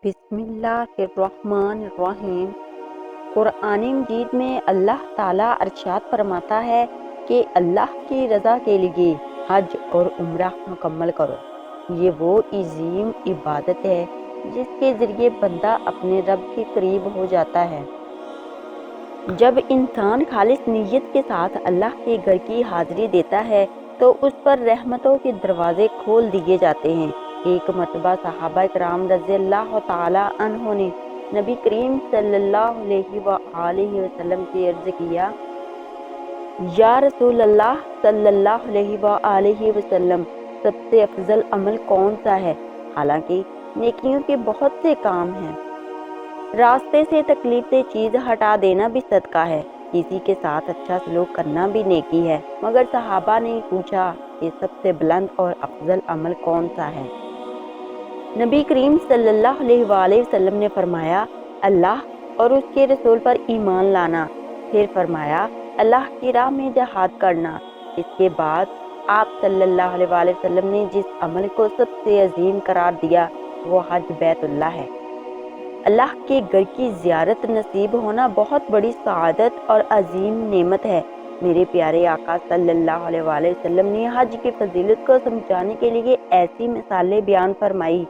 بسم اللہ الرحمن الرحیم۔ قرآن مجید میں اللہ تعالیٰ ارشاد فرماتا ہے کہ اللہ کی رضا کے لیے حج اور عمرہ مکمل کرو۔ یہ وہ عظیم عبادت ہے جس کے ذریعے بندہ اپنے رب کے قریب ہو جاتا ہے۔ جب انسان خالص نیت کے ساتھ اللہ کے گھر کی حاضری دیتا ہے تو اس پر رحمتوں کے دروازے کھول دیے جاتے ہیں۔ ایک مرتبہ صحابہ کرام رضی اللہ تعالی عنہ نے نبی کریم صلی اللہ علیہ وآلہ وسلم سے عرض کیا، یا رسول اللہ صلی اللہ علیہ وآلہ وسلم، سب سے افضل عمل کون سا ہے؟ حالانکہ نیکیوں کے بہت سے کام ہیں، راستے سے تکلیف دہ چیز ہٹا دینا بھی صدقہ ہے، کسی کے ساتھ اچھا سلوک کرنا بھی نیکی ہے، مگر صحابہ نے پوچھا کہ سب سے بلند اور افضل عمل کون سا ہے؟ نبی کریم صلی اللہ علیہ وآلہ وسلم نے فرمایا، اللہ اور اس کے رسول پر ایمان لانا۔ پھر فرمایا، اللہ کی راہ میں جہاد کرنا۔ اس کے بعد آپ صلی اللہ علیہ وآلہ وسلم نے جس عمل کو سب سے عظیم قرار دیا وہ حج بیت اللہ ہے۔ اللہ کے گھر کی زیارت نصیب ہونا بہت بڑی سعادت اور عظیم نعمت ہے۔ میرے پیارے آقا صلی اللہ علیہ وآلہ وسلم نے حج کی فضیلت کو سمجھانے کے لیے ایسی مثالیں بیان فرمائی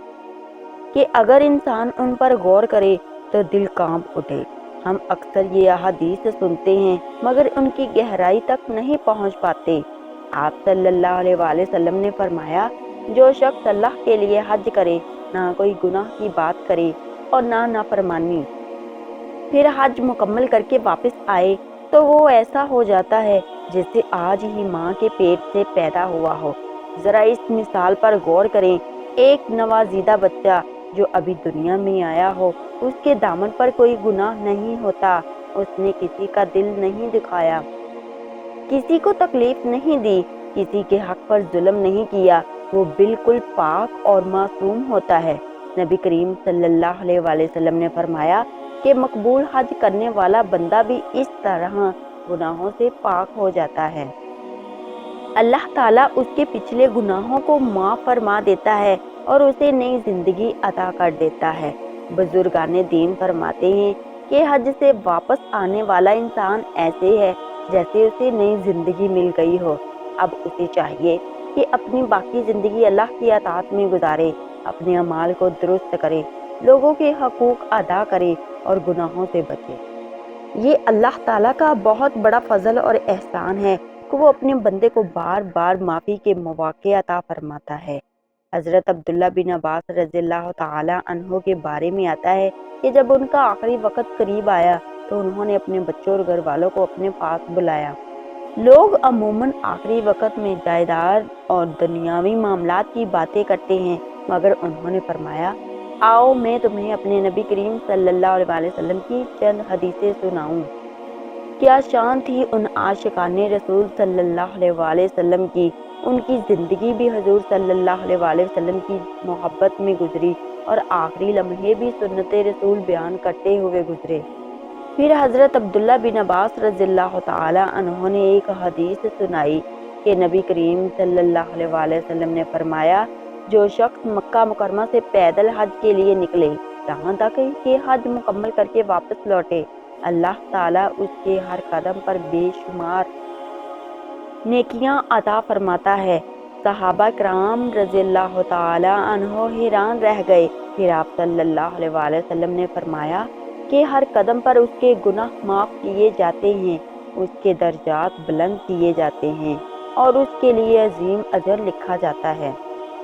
کہ اگر انسان ان پر غور کرے تو دل کانپ اٹھے۔ ہم اکثر یہ احادیث سنتے ہیں مگر ان کی گہرائی تک نہیں پہنچ پاتے۔ آپ صلی اللہ علیہ وآلہ وسلم نے فرمایا، جو شخص اللہ کے لیے حج کرے، نہ کوئی گناہ کی بات کرے اور نہ نافرمانی، پھر حج مکمل کر کے واپس آئے تو وہ ایسا ہو جاتا ہے جیسے آج ہی ماں کے پیٹ سے پیدا ہوا ہو۔ ذرا اس مثال پر غور کریں۔ ایک نوزائیدہ بچہ جو ابھی دنیا میں آیا ہو، اس کے دامن پر کوئی گناہ نہیں ہوتا، اس نے کسی کا دل نہیں دکھایا، کسی کو تکلیف نہیں دی، کسی کے حق پر ظلم نہیں کیا، وہ بالکل پاک اور معصوم ہوتا ہے۔ نبی کریم صلی اللہ علیہ وآلہ وسلم نے فرمایا کہ مقبول حج کرنے والا بندہ بھی اس طرح گناہوں سے پاک ہو جاتا ہے۔ اللہ تعالیٰ اس کے پچھلے گناہوں کو معاف فرما دیتا ہے اور اسے نئی زندگی عطا کر دیتا ہے۔ بزرگان دین فرماتے ہیں کہ حج سے واپس آنے والا انسان ایسے ہے جیسے اسے نئی زندگی مل گئی ہو۔ اب اسے چاہیے کہ اپنی باقی زندگی اللہ کی اطاعت میں گزارے، اپنے اعمال کو درست کرے، لوگوں کے حقوق ادا کرے اور گناہوں سے بچے۔ یہ اللہ تعالیٰ کا بہت بڑا فضل اور احسان ہے کہ وہ اپنے بندے کو بار بار معافی کے مواقع عطا فرماتا ہے۔ حضرت عبداللہ بن عباس رضی اللہ تعالی عنہ کے بارے میں آتا ہے کہ جب ان کا آخری وقت قریب آیا تو انہوں نے اپنے بچوں اور گھر والوں کو اپنے پاس بلایا۔ لوگ عموماً آخری وقت میں جائیداد اور دنیاوی معاملات کی باتیں کرتے ہیں، مگر انہوں نے فرمایا، آؤ میں تمہیں اپنے نبی کریم صلی اللہ علیہ وآلہ وسلم کی چند حدیثیں سناؤں۔ کیا شان تھی ان عاشقان رسول صلی اللہ علیہ وآلہ وسلم کی، ان کی زندگی بھی حضور صلی اللہ علیہ وآلہ وسلم کی محبت میں گزری اور آخری لمحے بھی سنت رسول بیان کرتے ہوئے گزرے۔ پھر حضرت عبداللہ بن عباس رضی اللہ تعالی عنہ نے ایک حدیث سنائی کہ نبی کریم صلی اللہ علیہ وآلہ وسلم نے فرمایا، جو شخص مکہ مکرمہ سے پیدل حج کے لیے نکلے، یہاں تک کہ حج مکمل کر کے واپس لوٹے، اللہ تعالیٰ اس کے ہر قدم پر بے شمار نیکیاں عطا فرماتا ہے۔ صحابہ کرام رضی اللہ تعالی عنہ حیران رہ گئے۔ پھر آپ صلی اللہ علیہ وآلہ وسلم نے فرمایا کہ ہر قدم پر اس کے گناہ معاف کیے جاتے ہیں، اس کے درجات بلند کیے جاتے ہیں اور اس کے لیے عظیم اجر لکھا جاتا ہے۔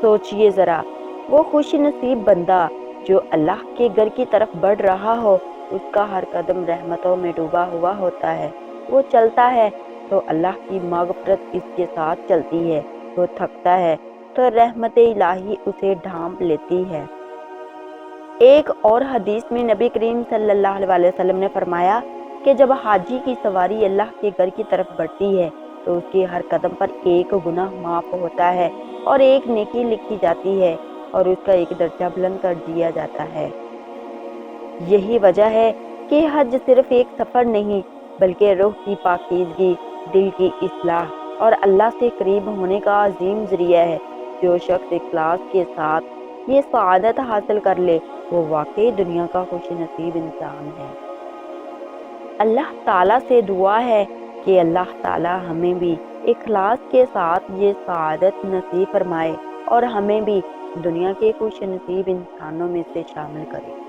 سوچئے ذرا، وہ خوش نصیب بندہ جو اللہ کے گھر کی طرف بڑھ رہا ہو، اس کا ہر قدم رحمتوں میں ڈوبا ہوا ہوتا ہے۔ وہ چلتا ہے تو اللہ کی مغفرت اس کے ساتھ چلتی ہے، وہ تھکتا ہے تو رحمت الہی اسے ڈھانپ لیتی ہے۔ ایک اور حدیث میں نبی کریم صلی اللہ علیہ وآلہ وسلم نے فرمایا کہ جب حاجی کی سواری اللہ کے گھر کی طرف بڑھتی ہے تو اس کے ہر قدم پر ایک گناہ معاف ہوتا ہے اور ایک نیکی لکھی جاتی ہے اور اس کا ایک درجہ بلند کر دیا جاتا ہے۔ یہی وجہ ہے کہ حج صرف ایک سفر نہیں بلکہ روح کی پاکیزگی، دل کی اصلاح اور اللہ سے قریب ہونے کا عظیم ذریعہ ہے۔ جو شخص اخلاص کے ساتھ یہ سعادت حاصل کر لے وہ واقعی دنیا کا خوش نصیب انسان ہے۔ اللہ تعالیٰ سے دعا ہے کہ اللہ تعالیٰ ہمیں بھی اخلاص کے ساتھ یہ سعادت نصیب فرمائے اور ہمیں بھی دنیا کے خوش نصیب انسانوں میں سے شامل کرے۔